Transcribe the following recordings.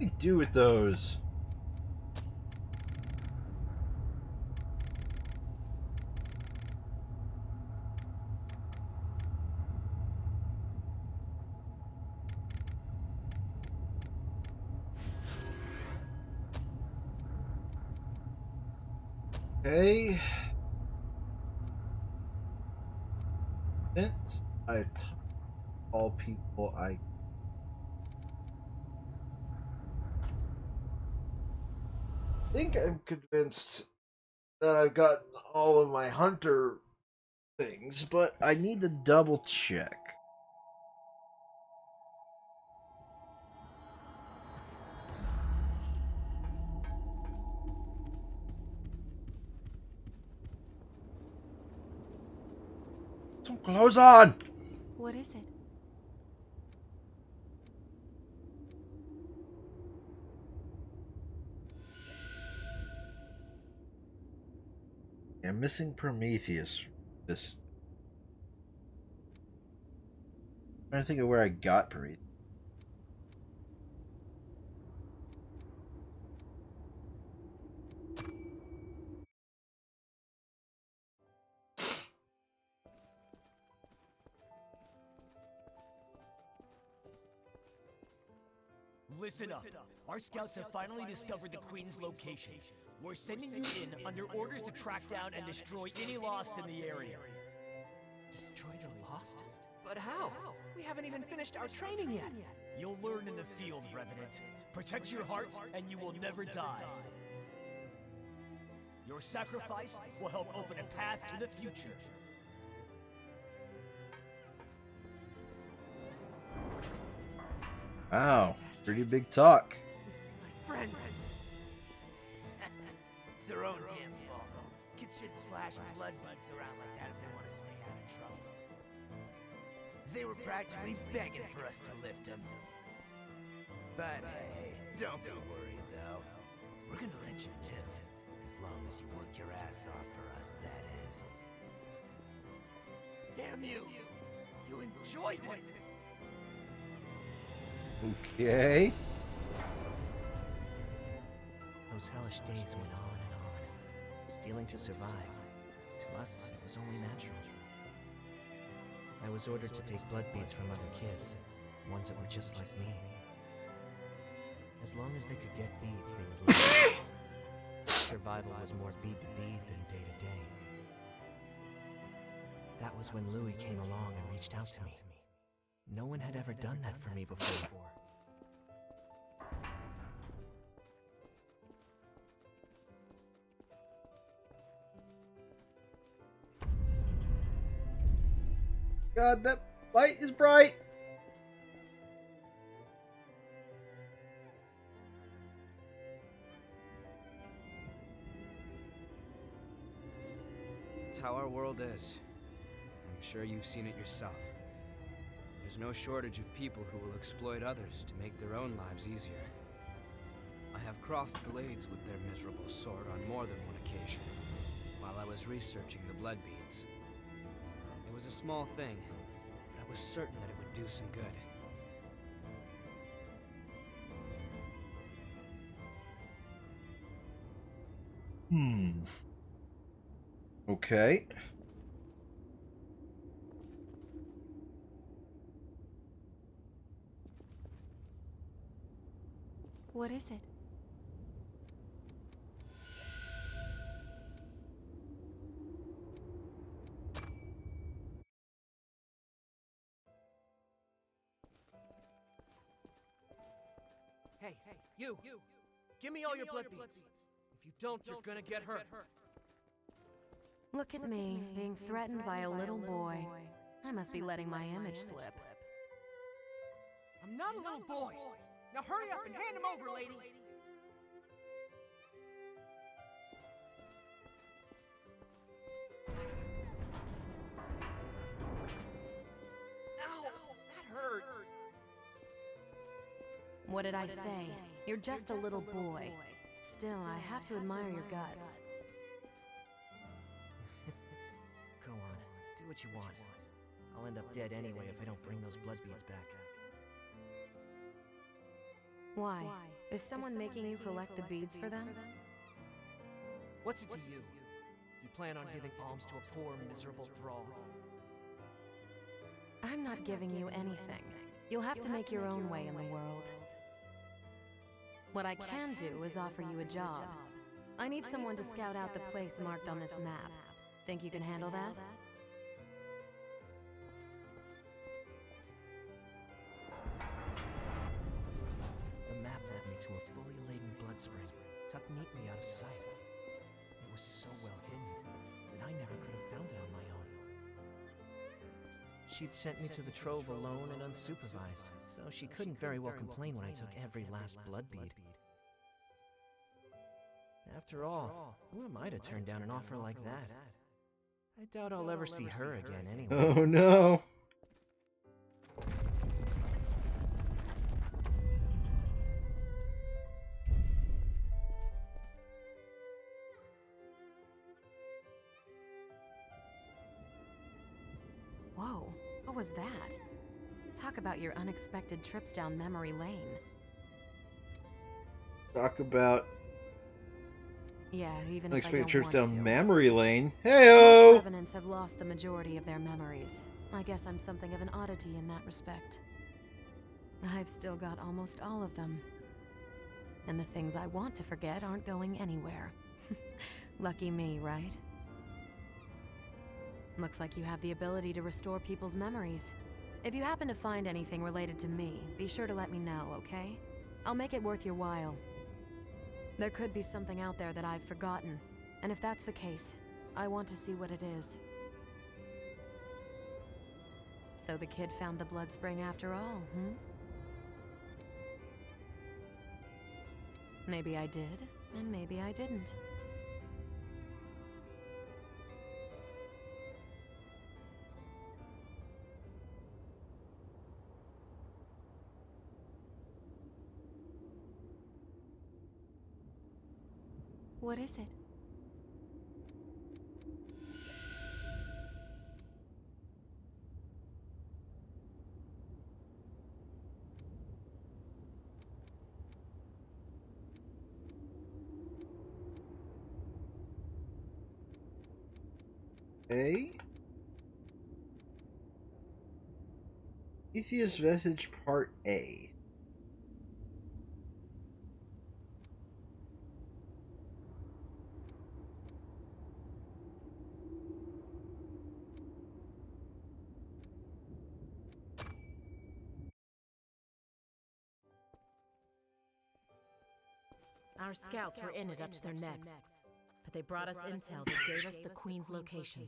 do we do with those? Okay. Since I talk to all people, I think I'm convinced that I've got all of my hunter things, but I need to double check. Some clothes on! What is it? I'm missing Prometheus. This. I'm trying to think of where I got Prometheus. Listen up. Our scouts have finally discovered the Queen's location. We're sending you in under orders to track down and destroy any Lost in the area. Destroy the Lost? But how? We haven't even finished our training yet. You'll learn in the field, Revenant. Protect your heart, and you will never die. Your sacrifice will help open a path to the future. Wow, pretty big talk. My friends! It's their own damn fault. Kids should flash blood beads around like that if they want to stay out of trouble. They were practically begging for us to lift them. But hey, don't be worried though. We're gonna let you live. As long as you work your ass off for us, that is. Damn you! You enjoyed this! Okay. Those hellish days went on and on. Stealing to survive. To us, it was only natural. I was ordered to take blood beads from other kids, ones that were just like me. As long as they could get beads, they would live. Survival was more bead to bead than day to day. That was when Louis came along and reached out to me. No one had ever done that for me before. God, that light is bright. It's how our world is. I'm sure you've seen it yourself. There's no shortage of people who will exploit others to make their own lives easier. I have crossed blades with their miserable sort on more than one occasion, while I was researching the blood beads. It was a small thing, but I was certain that it would do some good. Okay. What is it? Hey, you! Give me all your blood beads. If you don't, you're gonna get hurt. Look at me, being threatened by a little boy. I must be letting my image slip. I'm not a little boy. Now hurry up and hand him over, lady. Ow, that hurt. What did I say? You're just a little boy. Still, I have to admire your guts. Go on, do what you want. I'll end up dead anyway if I don't bring those blood beads back. Why? Is someone making you collect the beads for them? What's it to you? Do you plan on giving alms to a poor, miserable thrall? I'm not giving you anything. You'll have to make your own way in the world. What I can do is offer you a job. I need someone to scout out the place marked on this map. Think you can handle that? The map led me to a fully laden blood spring, tucked neatly out of sight. It was so well hidden that I never could have found it on my own. She'd sent me to the trove alone and unsupervised, so she couldn't very well complain when I took every last blood bead. After all, who am I to turn down an offer like that? I doubt I'll ever see her again anyway. Oh no. Whoa, what was that? Talk about your unexpected trips down memory lane. Talk about Yeah, even if I unexpected don't trips want down to. memory lane. Most Heyo! revenants have lost the majority of their memories. I guess I'm something of an oddity in that respect. I've still got almost all of them. And the things I want to forget aren't going anywhere. Lucky me, right? Looks like you have the ability to restore people's memories. If you happen to find anything related to me, be sure to let me know, okay? I'll make it worth your while. There could be something out there that I've forgotten, and if that's the case, I want to see what it is. So the kid found the blood spring after all, Maybe I did, and maybe I didn't. What is it? A. Easiest Message Part A. Our scouts were in it up to their necks, but they brought us intel that gave us the Queen's location.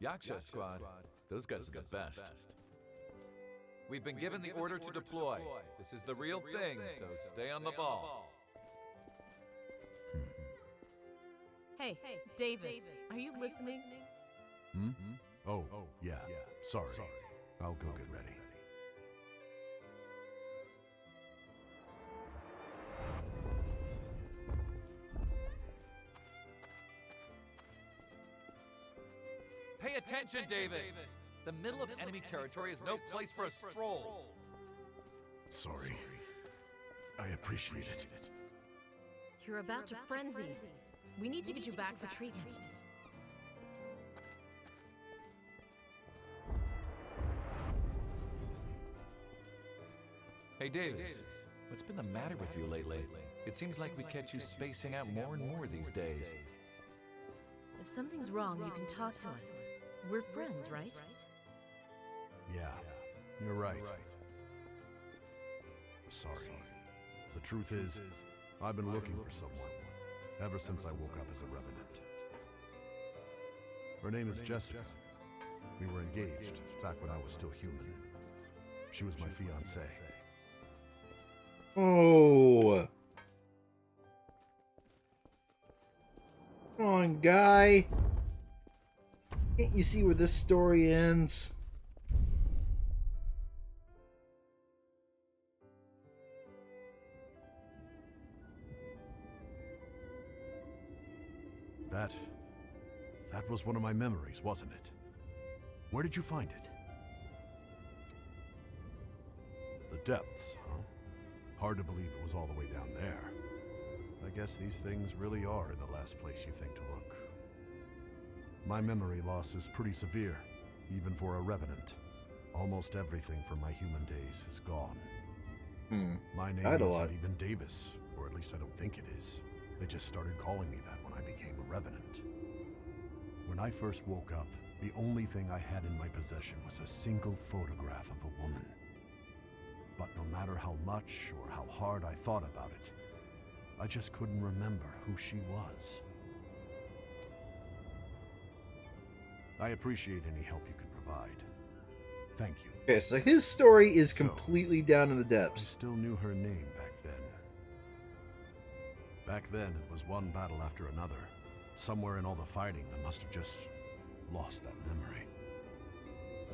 Yaksha Squad, those guys are the best. We've been given the order to deploy. This is the real thing, so stay on the ball. Hey, Davis, are you listening? Hmm? Oh, yeah. Sorry. I'll go get ready. Pay attention, Davis! The middle of enemy territory is no place for a stroll. Sorry. I appreciate it. You're about to frenzy. We need to get you back for treatment. Hey, Davis, what's been the matter with you lately? It seems like we catch you spacing out more and more these days. If something's wrong, you can talk to us. We're friends, right? Yeah, you're right. Sorry. The truth is, I've been looking for someone ever since I woke up as a revenant. Her name is Jessica. We were engaged back when I was still human. She was my fiancée. Oh. Come on, guy. Can't you see where this story ends? That was one of my memories, wasn't it? Where did you find it? The depths, huh? Hard to believe it was all the way down there. I guess these things really are in the last place you think to look. My memory loss is pretty severe, even for a revenant. Almost everything from my human days is gone. My name isn't even Davis, or at least I don't think it is. They just started calling me that when I became a revenant. When I first woke up, the only thing I had in my possession was a single photograph of a woman. But no matter how much or how hard I thought about it, I just couldn't remember who she was. I appreciate any help you can provide. Thank you. Okay, so his story is completely down in the I depths. still knew her name back then. Back then, it was one battle after another. Somewhere in all the fighting, I must have just lost that memory.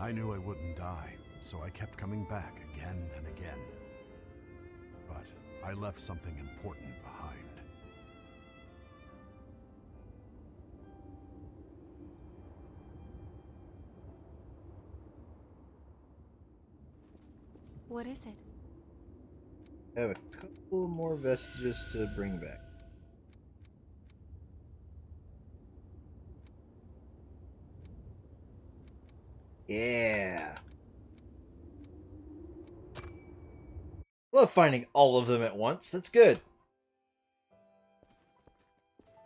I knew I wouldn't die, so I kept coming back again and again. But I left something important behind. What is it? I have a couple more vestiges to bring back. Yeah. Love finding all of them at once. That's good.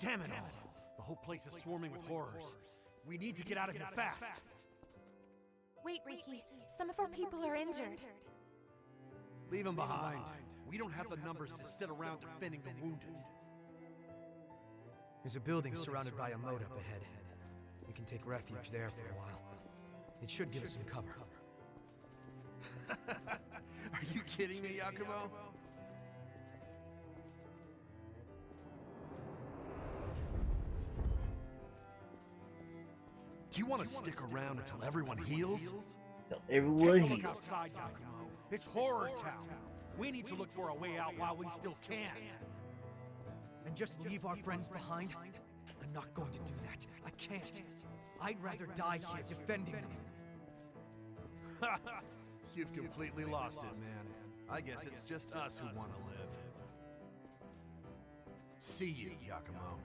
Damn it all! The whole place is swarming with horrors. We need to get out of here fast. Wait, Ricky. Some of our people are injured. Leave them behind. We don't have the numbers to sit around defending the wounded. There's a building surrounded by a moat up ahead. We can take refuge there for a while. It should give us some cover. Are you kidding me, Yakumo? Do you want to stick around until everyone heals? Until everyone Take a look heals. outside, Yakumo. It's horror town. We need to look for a way out while we still can. And just leave our friends behind? I'm not going to do that. I can't. I'd rather die here defending them. You've completely lost it, man. I guess it's just us who want to live. See you, Yakumo.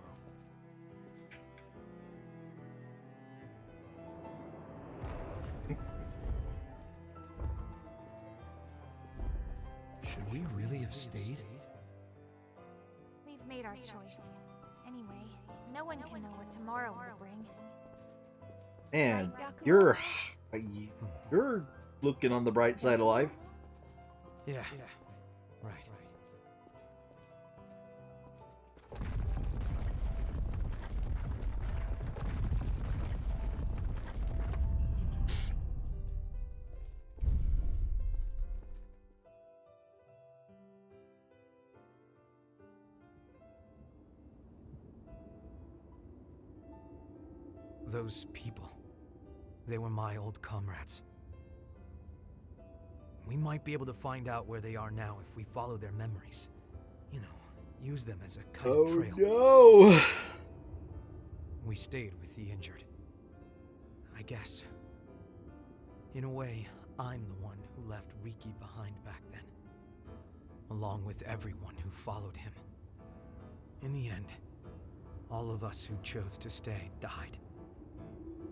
Should we really have stayed? We've made our choice. Anyway, no one can know what tomorrow will bring. And Right, Yakumo? you're looking on the bright side of life. Yeah. Right. Those people, they were my old comrades. We might be able to find out where they are now if we follow their memories. You know, use them as a kind of trail. No! We stayed with the injured. I guess. In a way, I'm the one who left Riki behind back then. Along with everyone who followed him. In the end, all of us who chose to stay died.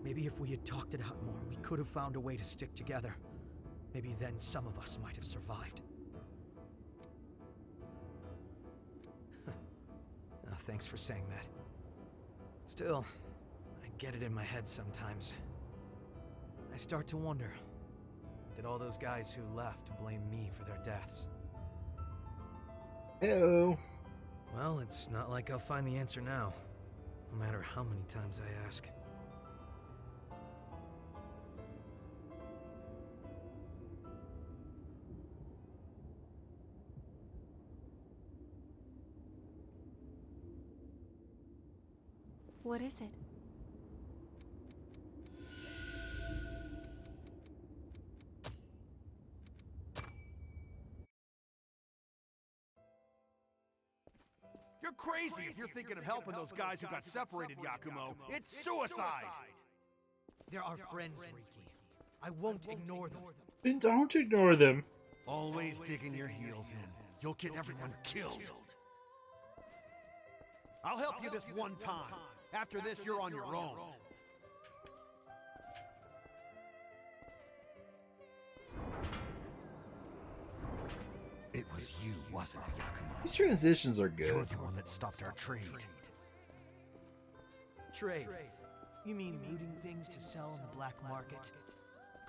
Maybe if we had talked it out more, we could have found a way to stick together. Maybe then some of us might have survived. Thanks for saying that. Still, I get it in my head sometimes. I start to wonder, did all those guys who left blame me for their deaths? Hello. Well, it's not like I'll find the answer now, no matter how many times I ask. What is it? You're crazy if you're thinking of helping those guys who got separated, Yakumo. It's suicide! They're our friends, Riki. I won't ignore them. Then don't ignore them. Always digging your heels in. you'll get everyone killed. I'll help you this one time. After this, you're on your own. It was you, wasn't it, Yakumo? These transitions are You're good. the one that stopped our trade. Trade. You mean looting things to sell on the black market?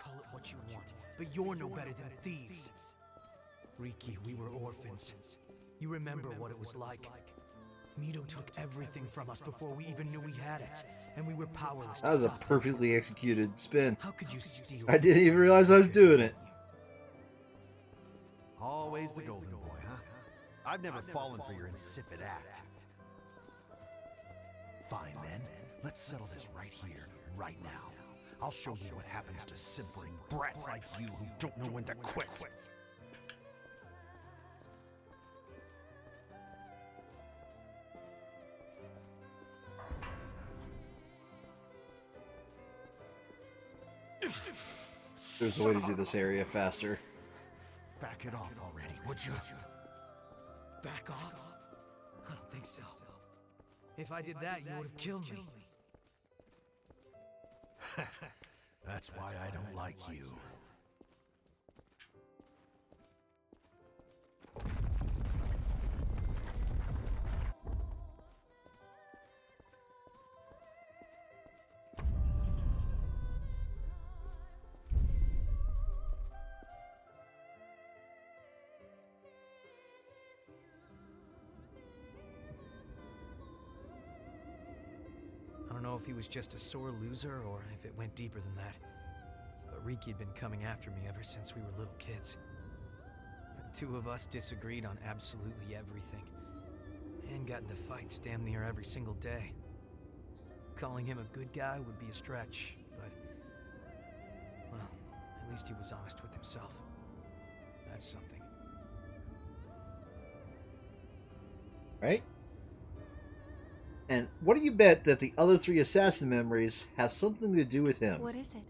Call it what you want, but you're no better than thieves. Riki, we were orphans. You remember what it was like. Mito took everything from us before we even knew we had it, and we were powerless That to was a stop it. perfectly executed spin. How could you steal? I didn't even realize I was doing it. Always the golden boy, huh? I've never fallen for your insipid act. Fine then, let's settle this right here, right now. I'll show you what happens to simpering brats like you who don't know when to quit. There's a way to do this area faster. Back it off already, would you? Back off? I don't think so. If I did that, you would have killed me. That's why I don't like you. I don't know if he was just a sore loser or if it went deeper than that. But Riki had been coming after me ever since we were little kids. The two of us disagreed on absolutely everything, and got into fights damn near every single day. Calling him a good guy would be a stretch, but, well, at least he was honest with himself. That's something. Right? And what do you bet that the other 3 assassin memories have something to do with him? What is it?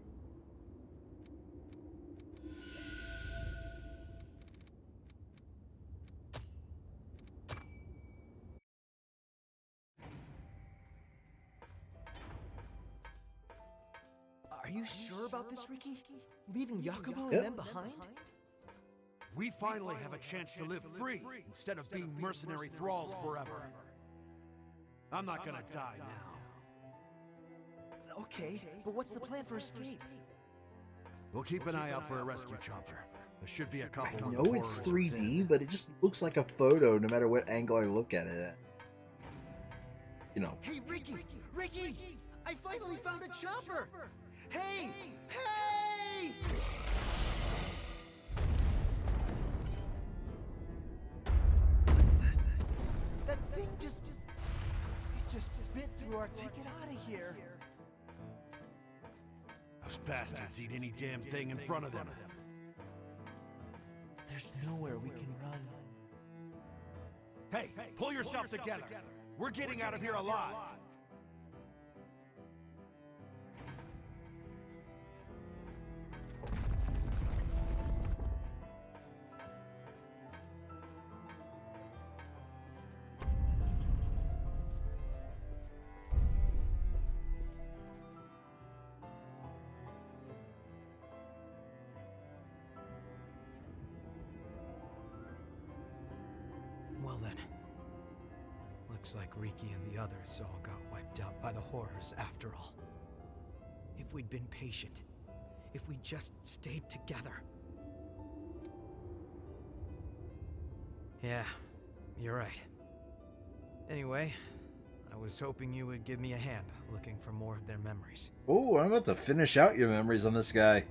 Are you sure about this, Riki? Leaving Yakumo Yep. and them behind? We finally have a chance to live free instead of being mercenary thralls forever. I'm not gonna die now. Okay, but what's the plan for escape? We'll keep an eye out for a rescue chopper. There should be a I couple. when know the it's borers are 3D, thin. but it just looks like a photo no matter what angle I look at it at. You know. Hey, Riki! Riki! I finally found a chopper! Hey! Hey! That thing just bit through our ticket out of here. Those bastards eat any damn thing in front of them. There's nowhere we can run. Hey, pull yourself together. We're getting out of here alive. Well then, looks like Riki and the others all got wiped out by the horrors after all. If we'd been patient, if we just stayed together. Yeah, you're right. Anyway, I was hoping you would give me a hand looking for more of their memories. Oh, I'm about to finish out your memories on this guy.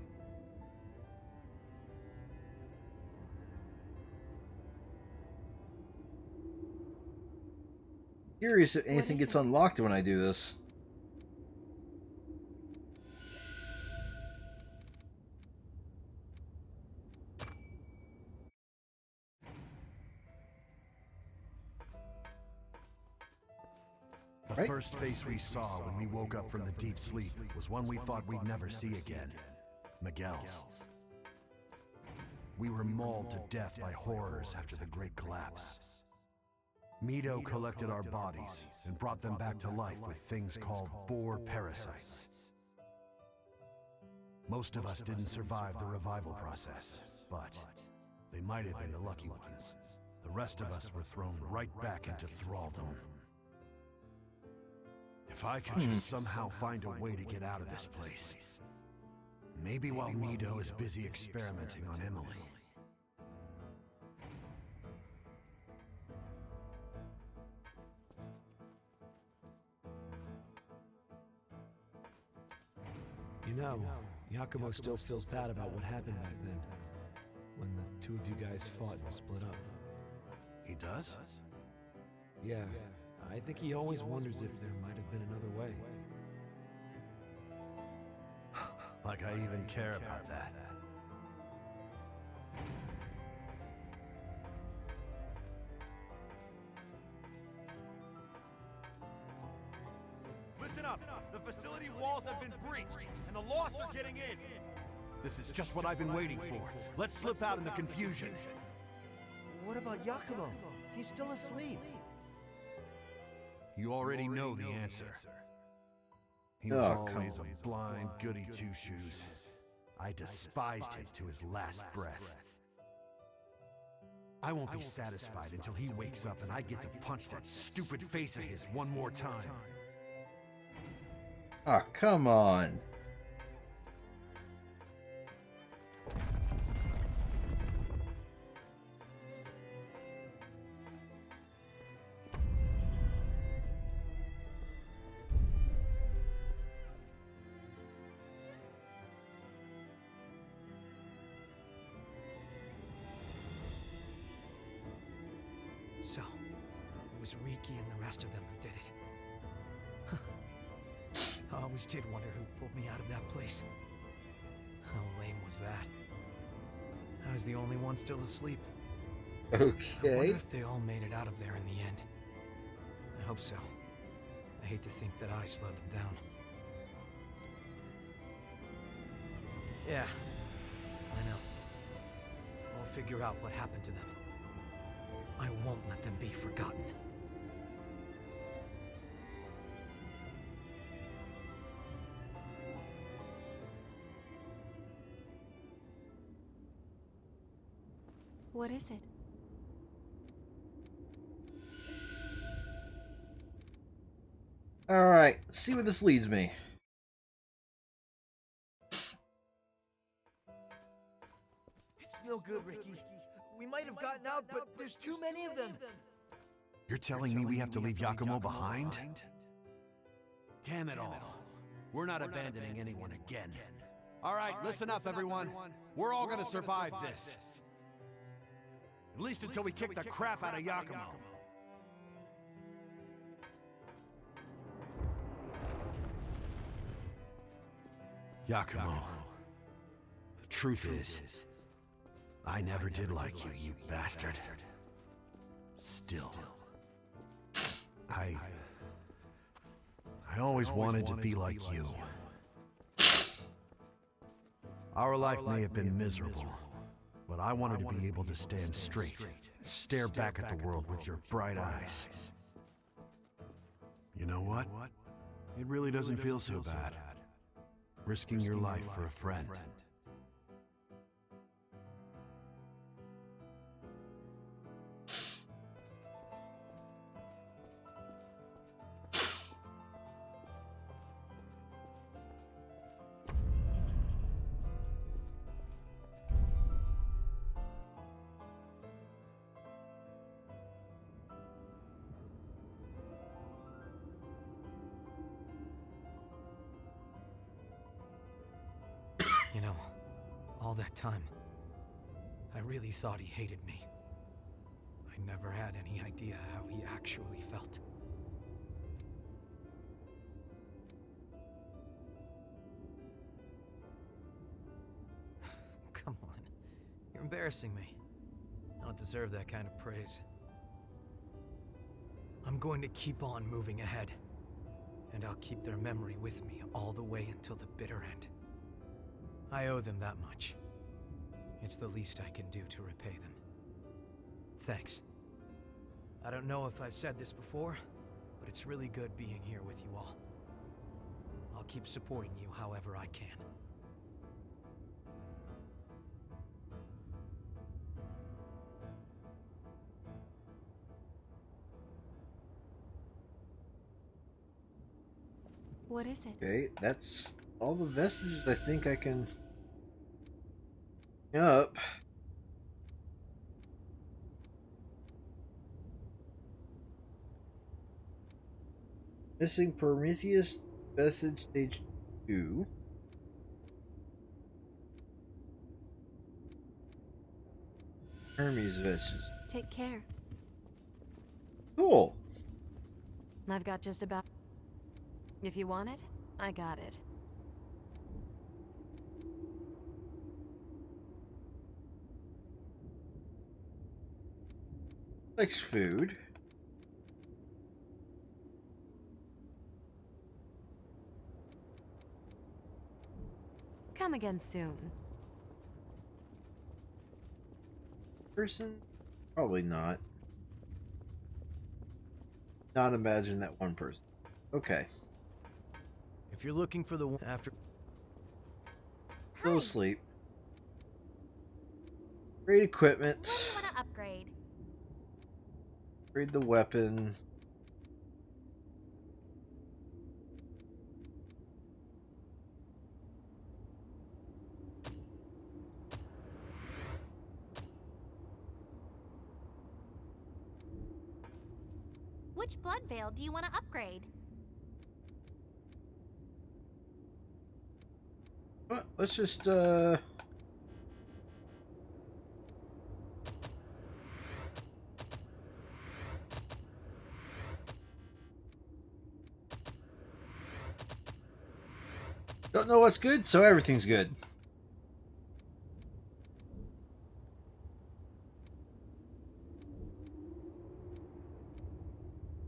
Curious if anything is gets it? unlocked when I do this. The first face we saw when we woke up from the deep sleep was one we thought we'd never see again. Miguel's. We were mauled to death by horrors after the Great Collapse. Mido collected our bodies and brought them back to life with things called boar parasites. Most of us didn't survive the revival process, but they might have been the lucky ones. The rest of us were thrown right back into thraldom. If I could just somehow find a way to get out of this place. Maybe while Mido is busy experimenting on Emily. You know, Yakumo still feels bad about what happened back then, when the two of you guys fought and split up. He does? Yeah, I think he always wonders if there might have been another way. Like I even care about that. Listen up! The facility walls have been breached, and the Lost are getting in! This is just what I've been waiting for. Let's slip out in the confusion. What about Yakumo? He's still asleep. You already know the answer. He was always a blind goody two-shoes. I despised him to his last breath. I won't be satisfied until he wakes up and I get to punch that stupid face of his one more time. Ah, come on. So, it was Riki and the rest of them who did it. I always did wonder who pulled me out of that place. How lame was that? I was the only one still asleep. I Okay. wonder if they all made it out of there in the end. I hope so. I hate to think that I slowed them down. Yeah, I know. I'll figure out what happened to them. I won't let them be forgotten. What is it? Alright, see where this leads me. It's no good, Ricky. We might have gotten out, but there's too many of them. You're telling me we have to leave Yakumo behind? Damn it all. We're not abandoning anyone again. Alright, listen up, everyone. We're all gonna survive this. At least until we kick the crap out of Yakumo. Yakumo, the truth is, I never did like you, you bastard. Still, I always wanted to be like you. Our life may have been miserable, but I wanted to be able to stand straight, stare back at the world with your bright eyes. You know what? It really doesn't feel so bad. Risking your life for a friend. You know, all that time, I really thought he hated me. I never had any idea how he actually felt. Come on, you're embarrassing me. I don't deserve that kind of praise. I'm going to keep on moving ahead, and I'll keep their memory with me all the way until the bitter end. I owe them that much. It's the least I can do to repay them. Thanks. I don't know if I've said this before, but it's really good being here with you all. I'll keep supporting you however I can. What is it? Okay, that's all the vestiges I think I can up. Missing Prometheus vestige stage 2. Hermes vestiges. Take care. Cool. I've got just about... If you want it, I got it. Likes food. Come again soon. Person? Probably not. Not imagine that one person. Okay. If you're looking for the one after... Still asleep. Great equipment. What do you want to upgrade? Upgrade the weapon. Which blood veil do you want to upgrade? Well, let's just don't know what's good, so everything's good.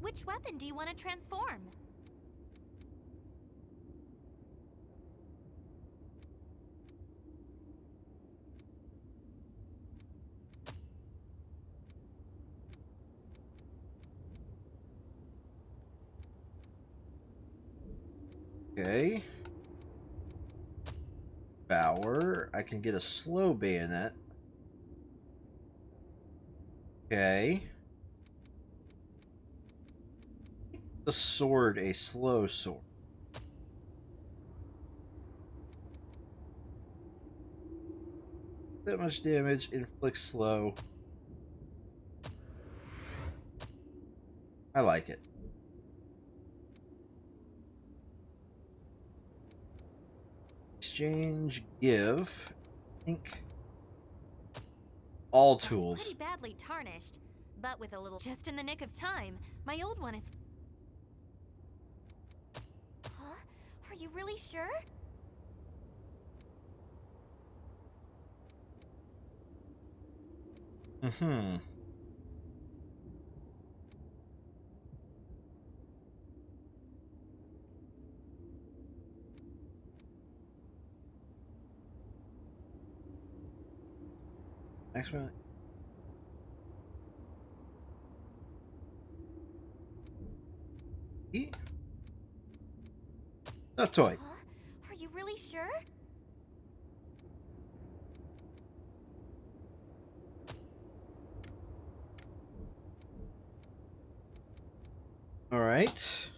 Which weapon do you want to transform? Okay. Bower. I can get a slow bayonet. Okay. The sword, a slow sword. That much damage, inflicts slow. I like it. Exchange, give. I think all tools. That's pretty badly tarnished, but with a little just in the nick of time. My old one is... Huh? Are you really sure? Mm-hmm. Next one. E? No toy. Huh? Are you really sure? All right.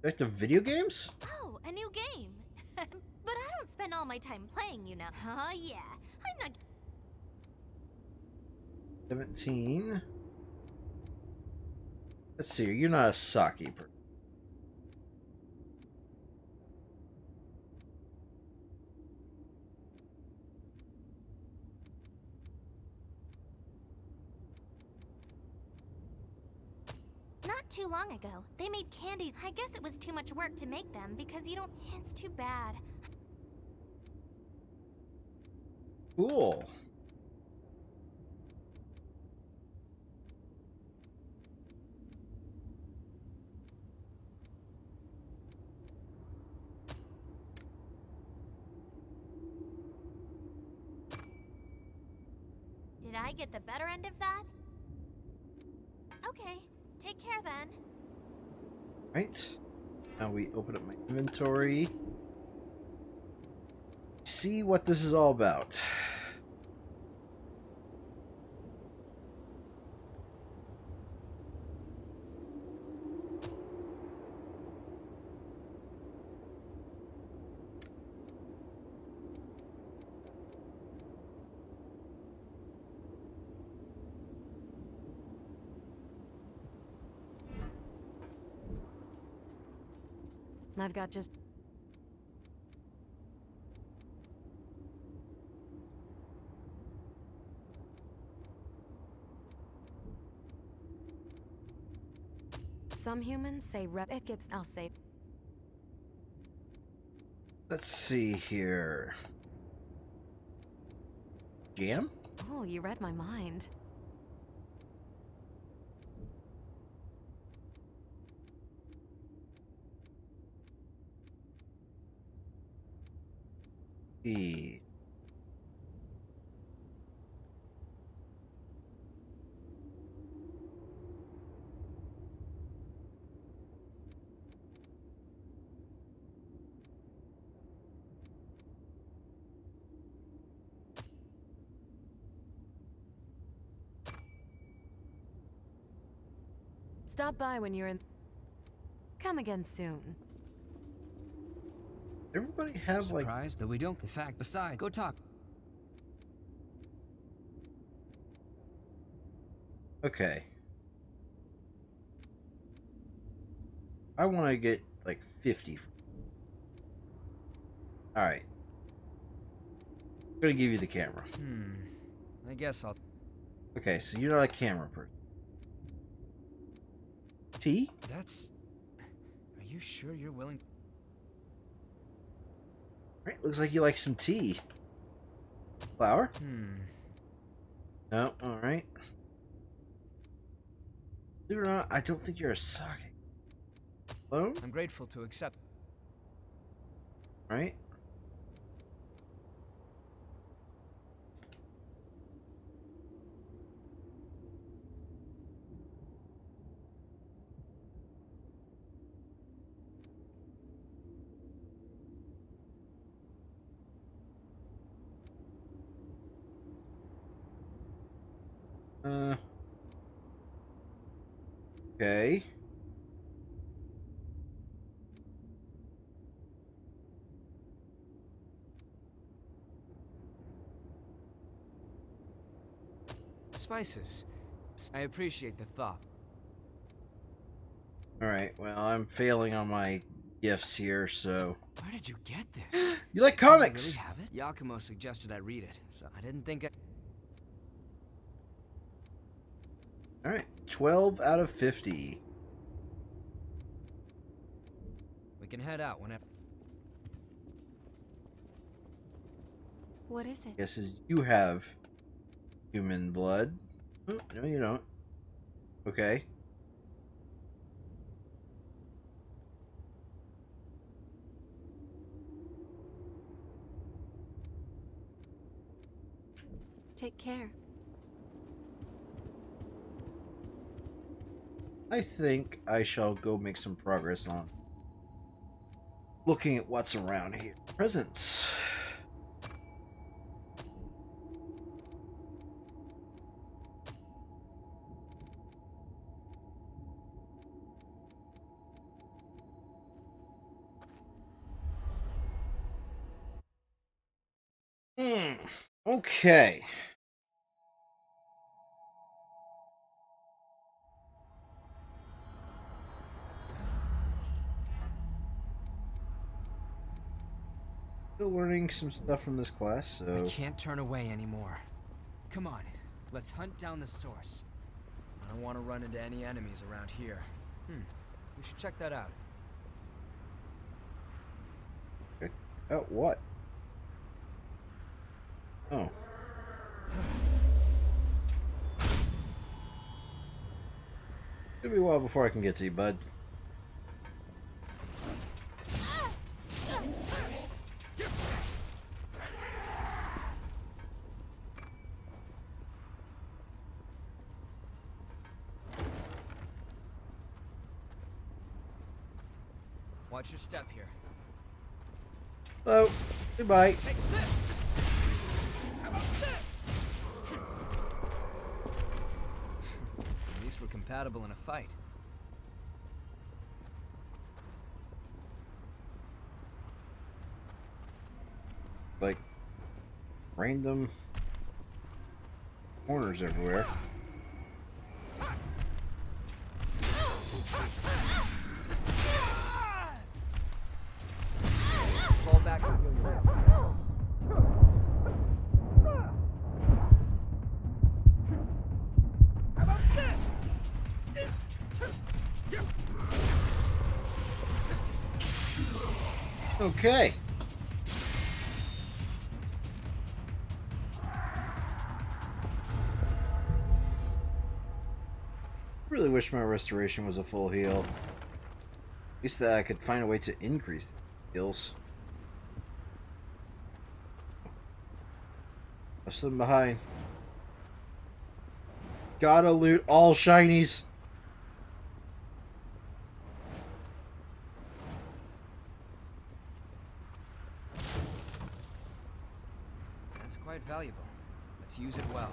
Back to video games? Oh, a new game. But I don't spend all my time playing, you know. Oh, yeah. I'm not... 17. Let's see. You're not a sake person. Not too long ago, they made candies. I guess it was too much work to make them because you don't... It's too bad. Cool. Did I get the better end of that? Okay, take care then. Right. Now we open up my inventory. See what this is all about. I've got just... Some humans say it gets... I'll say... Let's see here. Jam? Oh, you read my mind. E. Stop by when you're in... Come again soon. Everybody have like... Surprised that we don't. In fact, besides, go talk. Okay. I want to get like 50. Alright. I'm gonna give you the camera. I guess I'll... Okay, so you're not a camera person. Tea? That's... Are you sure you're willing... Right, looks like you like some tea. Flour? No, alright. Believe it or not, I don't think you're a socket. Hello? I'm grateful to accept... Right? Okay. Spices. I appreciate the thought. Alright, well, I'm failing on my gifts here, so... Where did you get this? You like Do you comics! really have it? Yakumo suggested I read it, so I didn't think I... Alright, 12 out of 50. We can head out whenever... What is it? Guesses you have human blood. Oh, no, you don't. Okay. Take care. I think I shall go make some progress on looking at what's around here. Presents. Okay. Still learning some stuff from this class, so... I can't turn away anymore. Come on, let's hunt down the source. I don't want to run into any enemies around here. We should check that out. Check out what? Oh. It'll be a while before I can get to you, bud. Watch your step here. Hello. Goodbye. Take this! How about this? At least we're compatible in a fight. Like random corners everywhere. Fall back and heal your How about this? Okay. Really wish my restoration was a full heal. At least that I could find a way to increase heals. Left some behind. Gotta loot all shinies. That's quite valuable. Let's use it well.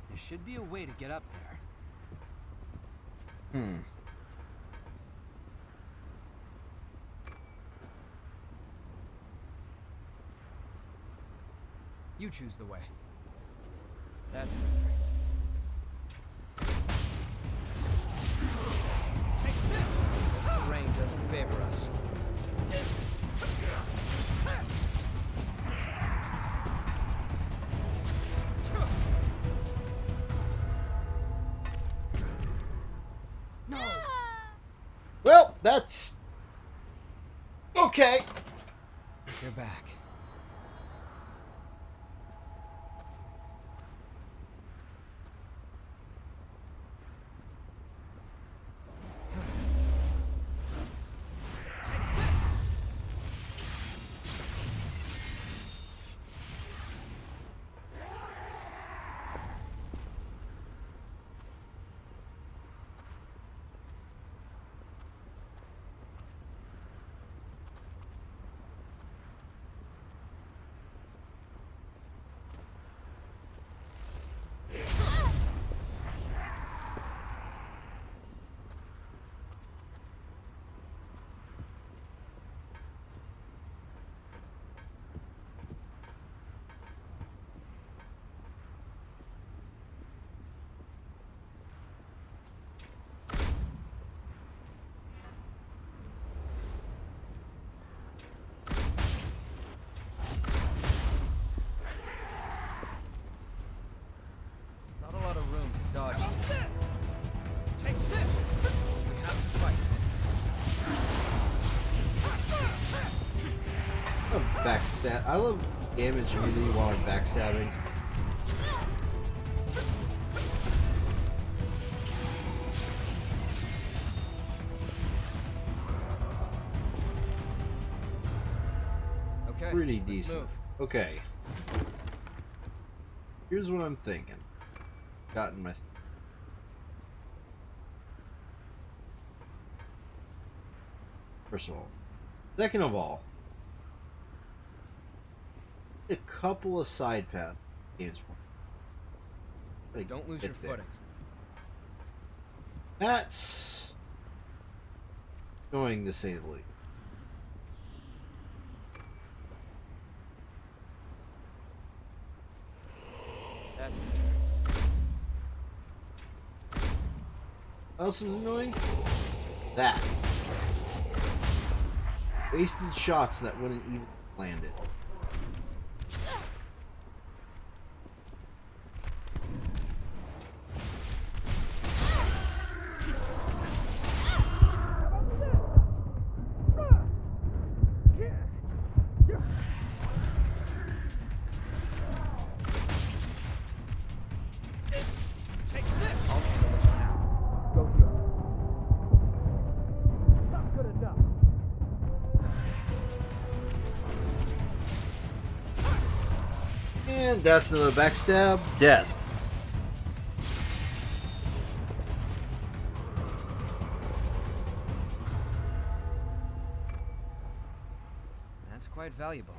There should be a way to get up there. You choose the way. That's better. This terrain doesn't favor us. Well, that's okay. You're back. Not a lot of room to dodge. Take this! We have to fight. I love backstab. I love damage immunity while I'm backstabbing. Okay. Pretty let's decent. move. Okay. Here's what I'm thinking. Gotten my. First of all. Second of all. A couple of side paths. Don't lose your footing. That's annoying to say the least. That's What else is annoying? That. Wasted shots that wouldn't even land it. Take this! I'll handle this for now. Go heal. Not good enough. And that's another backstab. Death. It's quite valuable.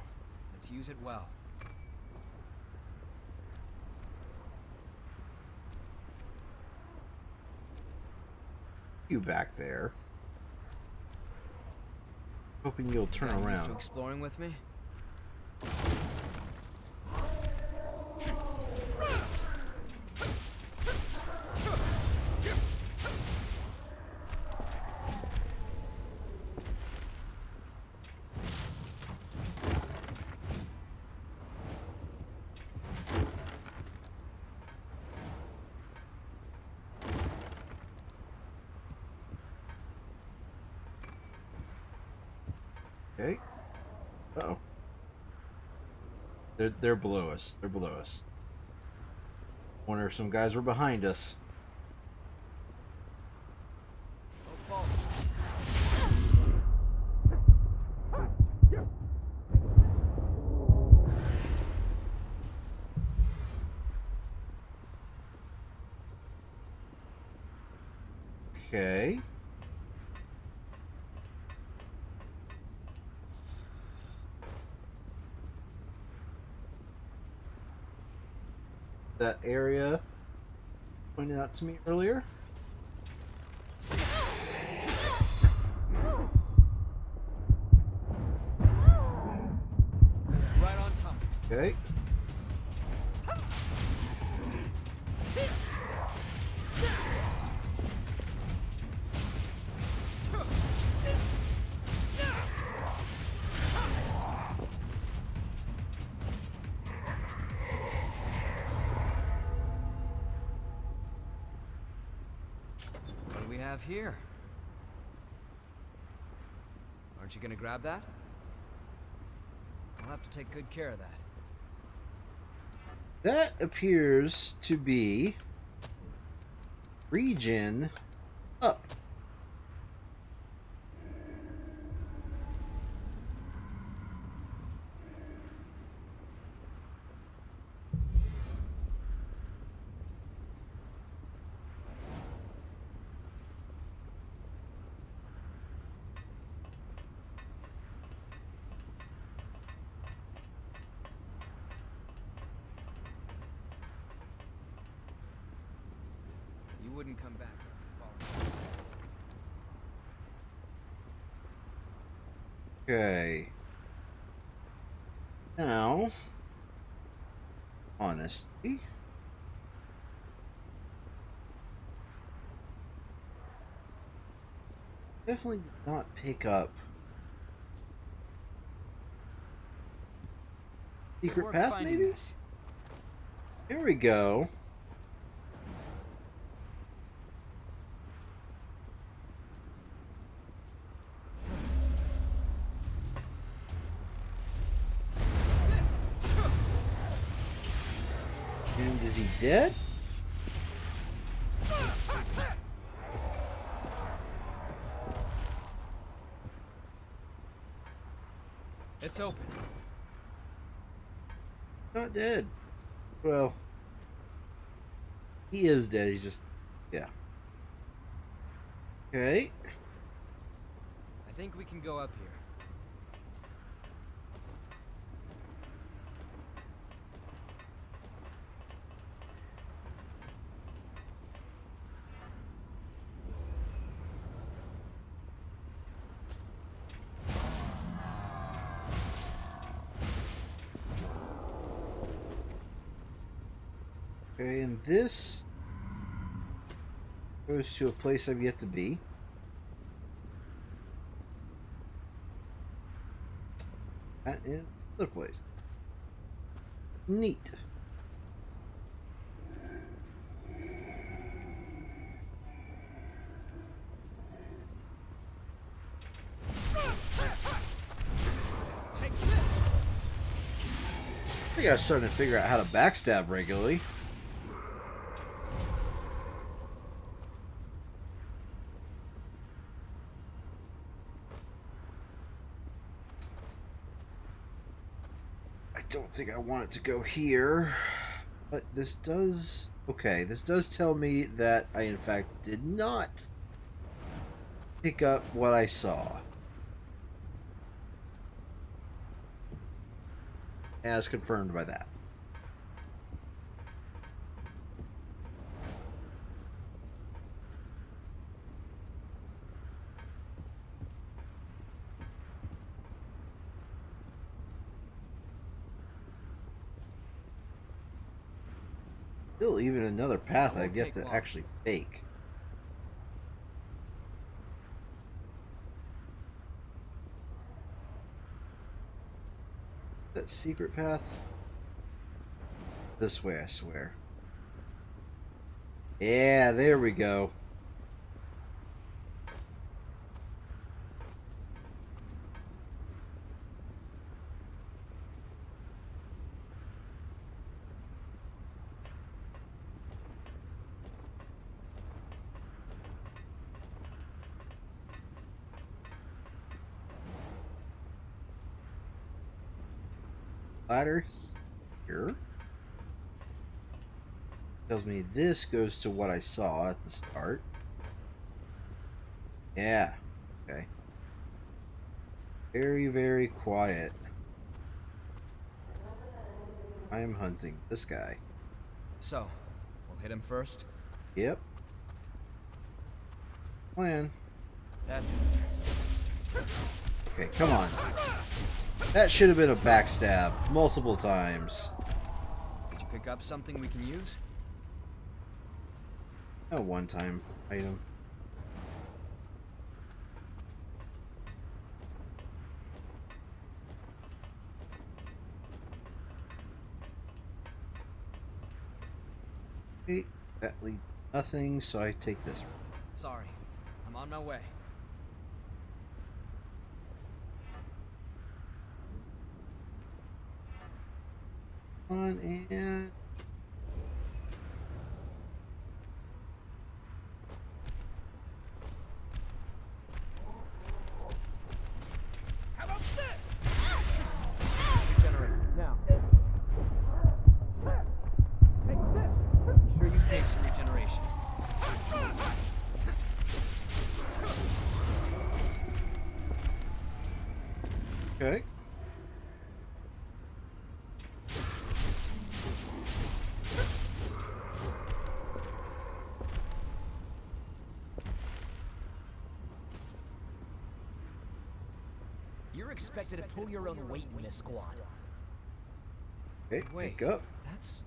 Let's use it well. You back there. Hoping you'll turn Used around. to exploring with me? Okay. Uh-oh. They're below us. They're below us. Wonder if some guys were behind us. No fault. Okay. That area pointed out to me earlier. Right on top. Okay. What do we have here? Aren't you gonna grab that? I'll have to take good care of that. That appears to be region up. You wouldn't come back after falling. Okay. Now, honestly, definitely did not pick up secret path, maybe? This. Here we go. And is he dead? It's open. Not dead. Well, he is dead. He's just, yeah. Okay. I think we can go up here. Okay, and this goes to a place I've yet to be. That is another place. Neat. I think I'm starting to figure out how to backstab regularly. I don't think I want it to go here, but this does... Okay, this does tell me that I in fact did not pick up what I saw. as confirmed by that. Still even another path I've yet to actually take. That secret path? This way, I swear. Yeah, there we go. Ladder here. Tells me this goes to what I saw at the start. Yeah. Okay. Very, very quiet. I am hunting this guy. So, we'll hit him first? Yep. Plan. That's okay, come on. That should have been a backstab multiple times. Did you pick up something we can use? A one-time item. Okay, that leads to nothing, so I take this one. Sorry, I'm on my way. On and How about this? Regenerate, now. Take this! Be sure you save some regeneration. okay. You're expected to pull your own weight in this squad. Okay, Wait, wake up. that's...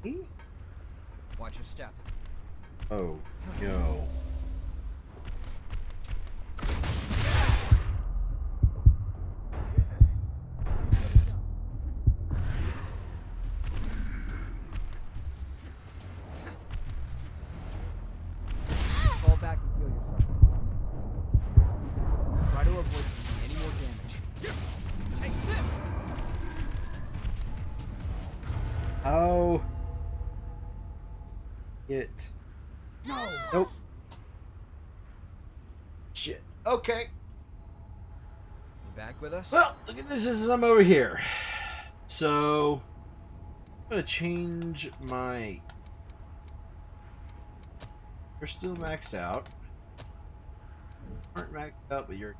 Me? Watch your step. Oh, no. Fall back and heal yourself. Try to avoid taking any more damage. Take this! How? It. No! Nope. Shit. Okay. You back with us? Well, look at this as I'm over here. So, I'm gonna change my. You're still maxed out. Aren't maxed out, but you're.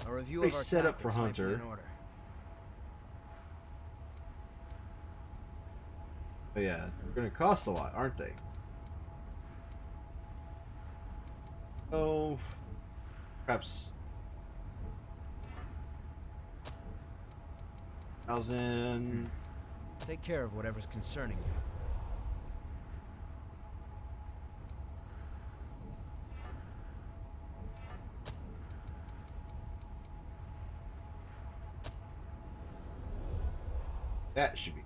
A review Pretty of our set up for tactics might be Hunter. in order. Oh yeah, they're gonna cost a lot, aren't they? Oh, perhaps 1,000. Take care of whatever's concerning you. That should be.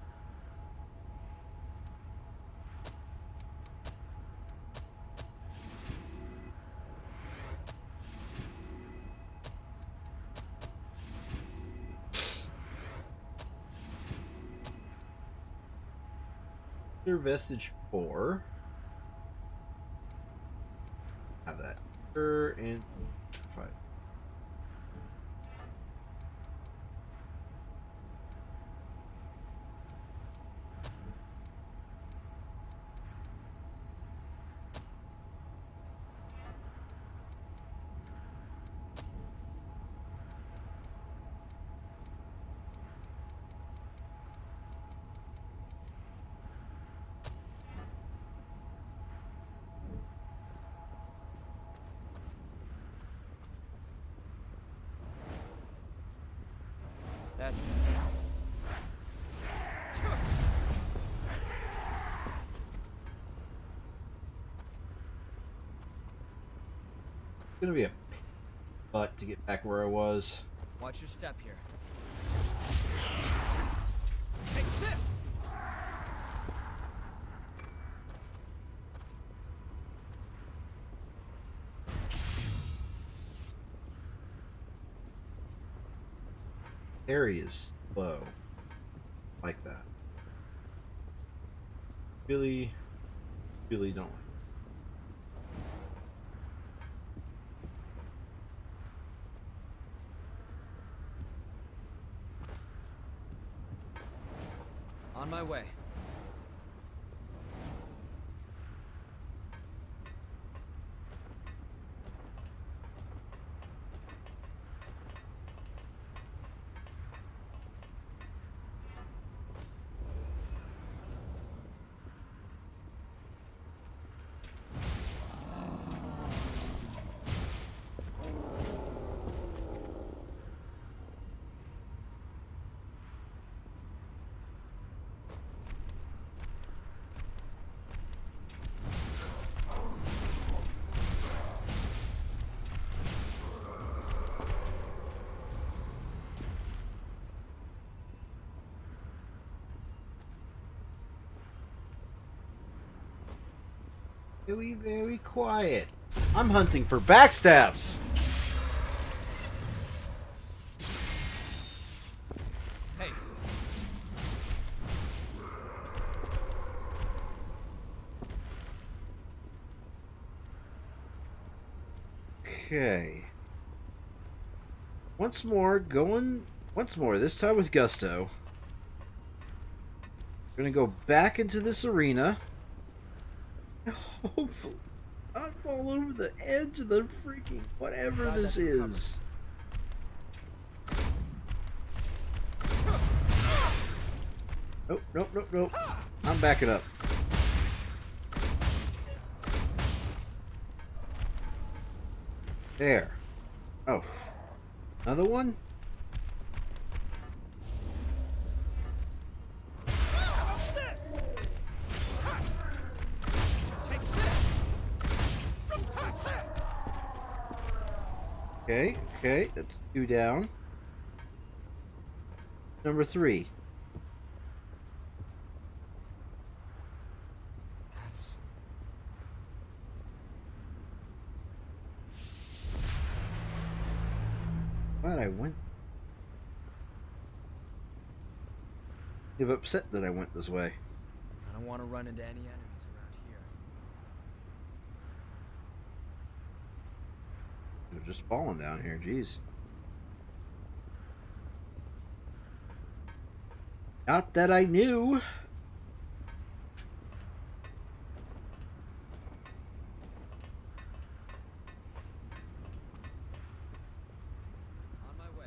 Vestige 4. Have that. And 5. That's It's gonna be a butt to get back where I was. Watch your step here. Take this! Area is slow. Like that. Really don't like it. On my way. Very, very quiet. I'm hunting for backstabs. Hey. Okay. Once more, this time with gusto. We're gonna go back into this arena. Hopefully not fall over the edge of the freaking whatever this is. Nope. I'm backing up. There. Oh. Another one? Okay, that's 2 down. Number 3. That's... Glad I went. You're upset that I went this way. I don't want to run into any enemies around here. They're just falling down here, jeez. Not that I knew. On my way.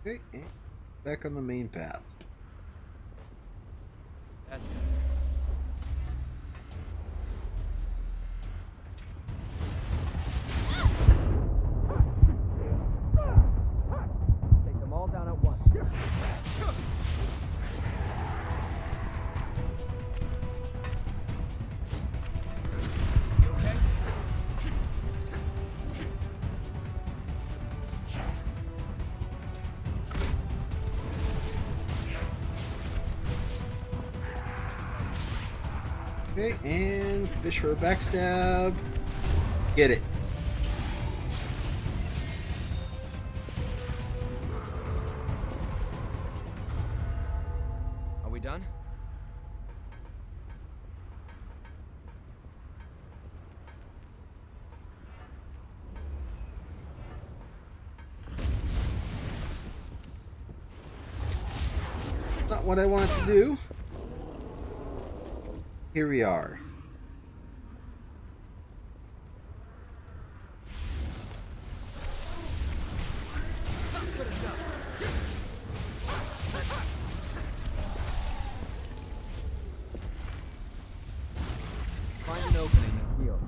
Okay, and back on the main path. That's... Take them all down at once. You okay? Okay, and fish for a backstab. Get it. Are we done? Not what I wanted to do. Here we are. Find an opening and heal.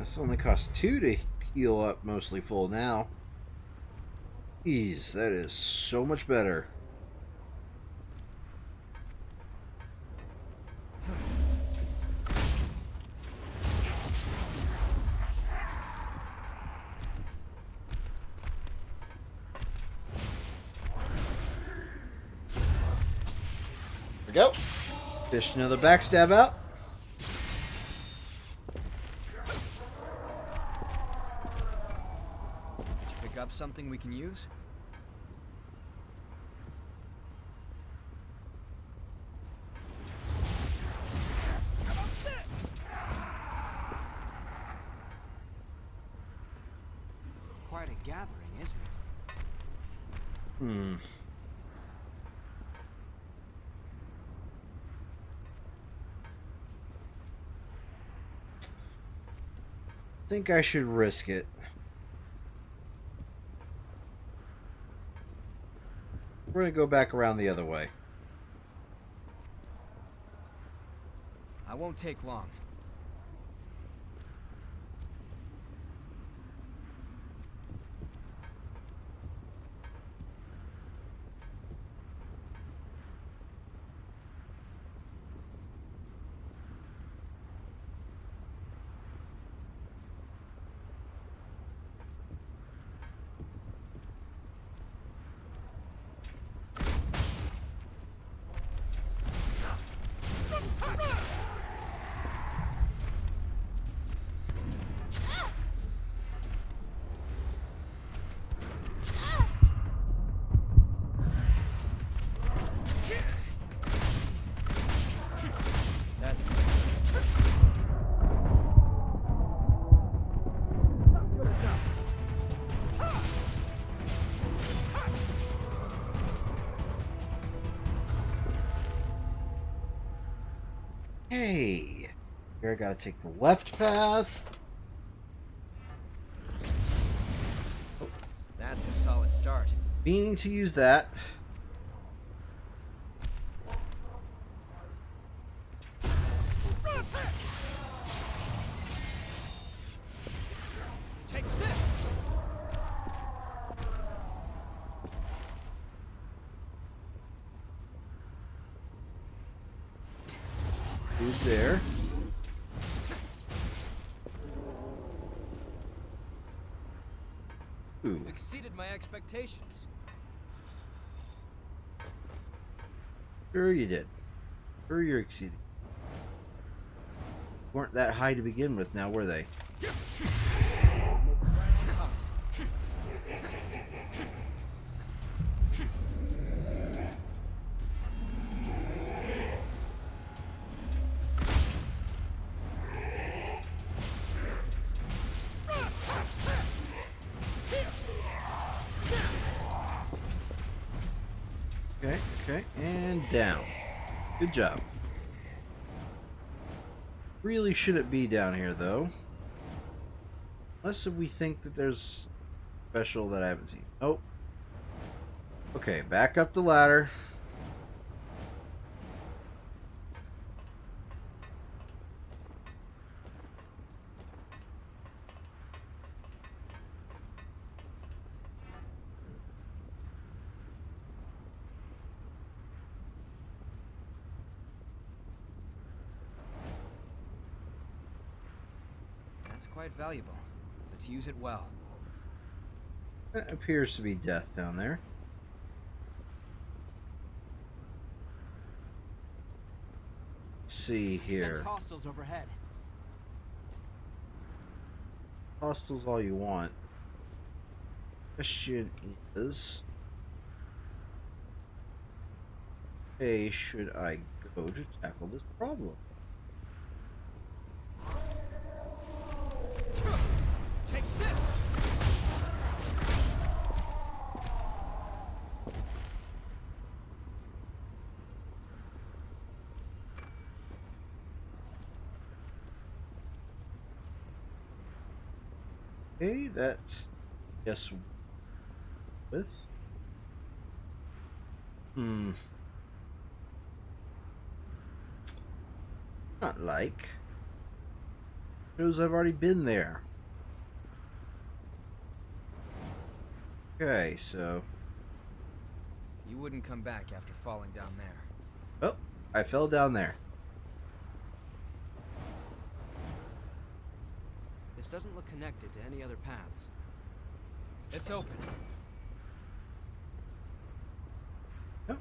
This only costs 2 to heal up mostly full now. Jeez, that is so much better. There we go. Fish another backstab out. Pick up something we can use? Quite a gathering, isn't it? Hmm. I think I should risk it. We're gonna go back around the other way. I won't take long. That's not good enough. Hey, here I gotta take the left path. That's a solid start. Meaning to use that. Take this! Who's there? Ooh. Exceeded my expectations. Sure you did. Sure you're exceeding. Weren't that high to begin with, now were they? Okay, okay, and down. Good job. Really shouldn't be down here, though. Unless if we think that there's special that I haven't seen. Oh. Okay, back up the ladder. That's quite valuable. Let's use it well. That appears to be death down there. Let's see here. Sense hostiles overhead. Hostiles all you want. Question is, hey, should I go to tackle this problem? Take this! Okay, that's yes with. Not like. Shows I've already been there. Okay, so... You wouldn't come back after falling down there. Oh, I fell down there. This doesn't look connected to any other paths. It's open. Oh.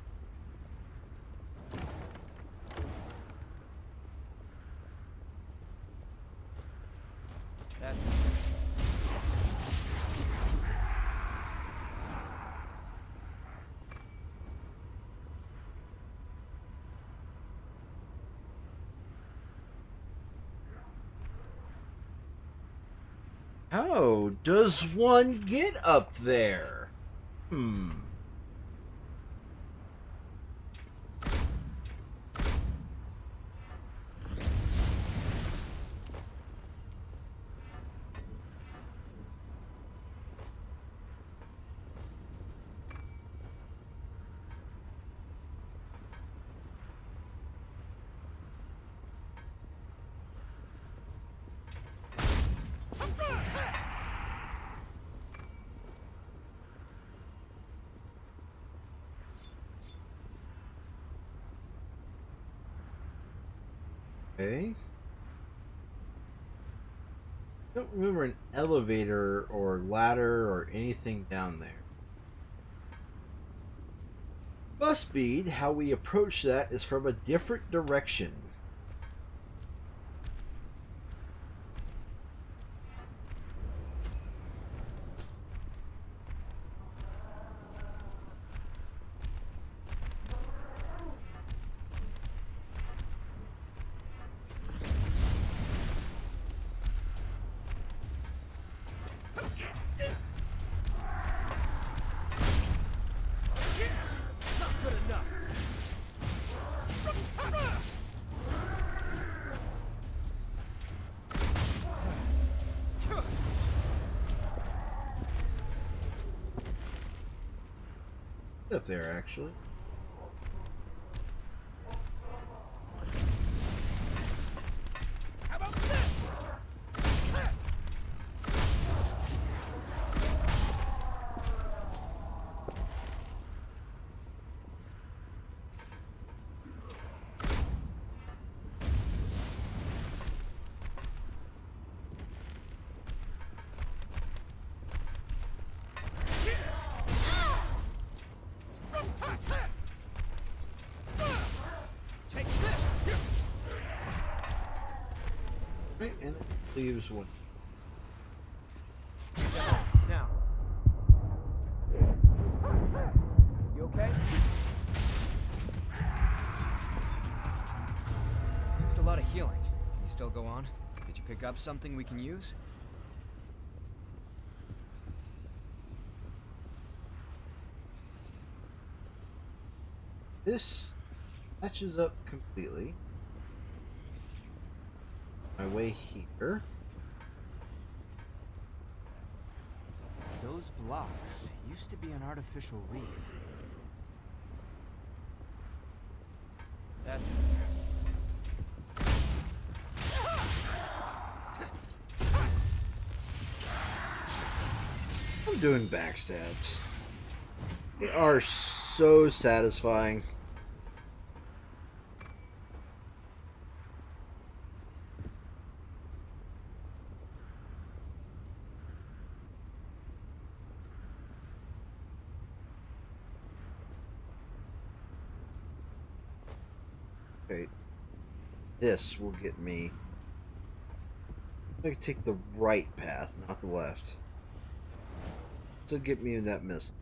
That's How does one get up there? Okay. Don't remember an elevator or ladder or anything down there. Must be how we approach that is from a different direction. Up there, actually. How about this? Take this! Right, and it leaves one. Now. You okay? used a lot of healing. Can you still go on? Did you pick up something we can use? This matches up completely. My way here. Those blocks used to be an artificial reef. That's I'm doing backstabs. They are so satisfying. Okay, this will get me. I can take the right path, not the left. This will get me in that missile.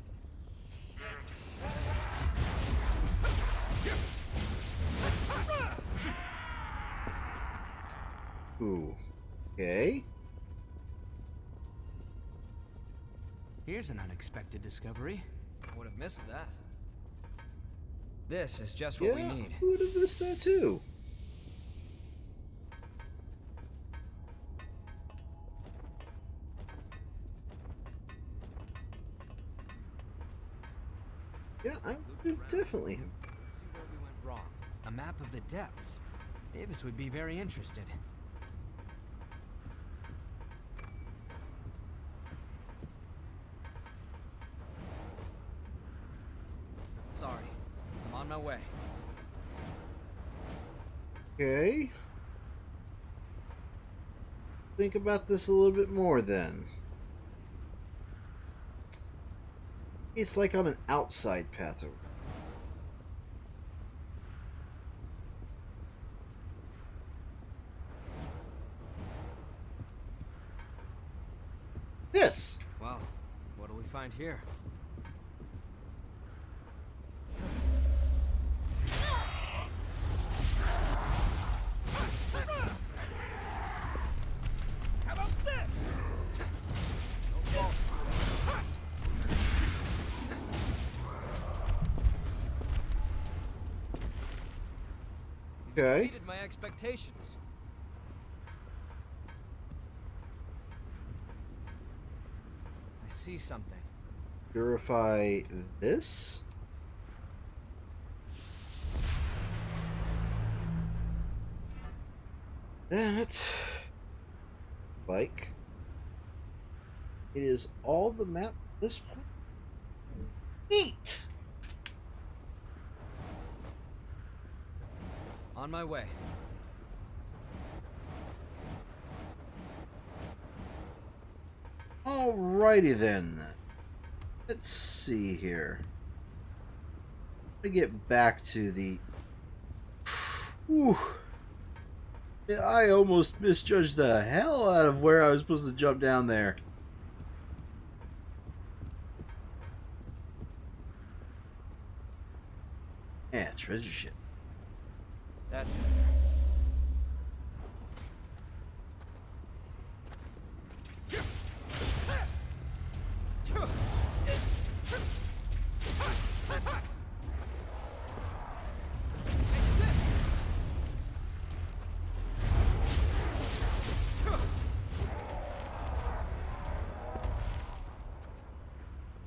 Ooh. Okay. Here's an unexpected discovery. I would have missed that. This is just what we need. Who would have missed that too? Yeah, I would definitely. Let's see where we went wrong. A map of the depths. Davis would be very interested. on my way. Okay. Think about this a little bit more then. It's like on an outside path. This! Well, what do we find here? How about this? Okay. Exceeded my expectations. I see something. Purify this? That, like, it is all the map at this point. Neat! On my way. Alrighty then. Let's see here. To get back to the... Whew. I almost misjudged the hell out of where I was supposed to jump down there. Yeah, treasure ship. That's better.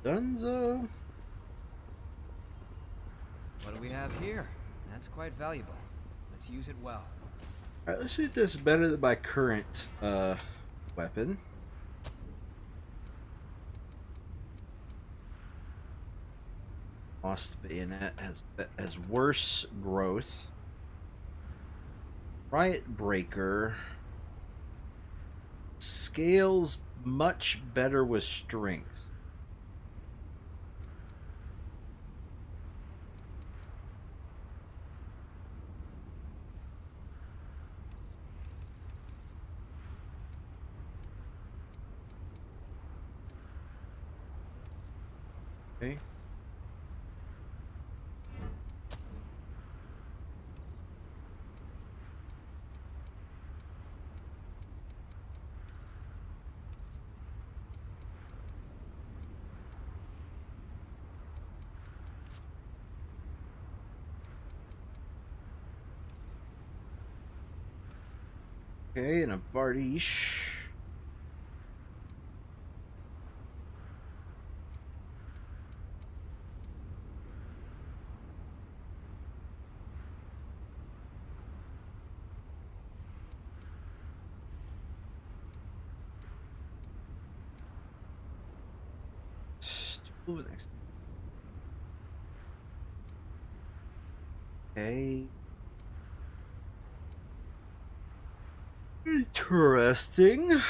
Dunzo. What do we have here? That's quite valuable. Let's use it well. Alright, let's shoot this better than my current weapon. Lost Bayonet has worse growth. Riot Breaker scales much better with strength. Okay. Okay, and a Bardiche. Next. Okay. Interesting.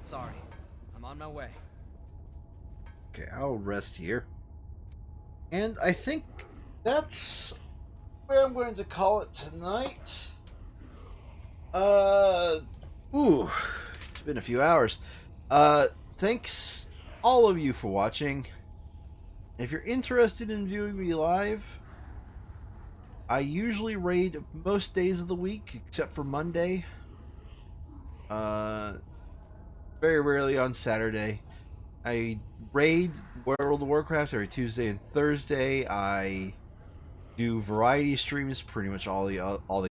Sorry. I'm on my way. Okay, I'll rest here. And I think that's where I'm going to call it tonight. Ooh, it's been a few hours. Thanks all of you for watching. If you're interested in viewing me live, I usually raid most days of the week except for Monday. Very rarely on Saturday. I raid World of Warcraft every Tuesday and Thursday. I do variety streams pretty much all the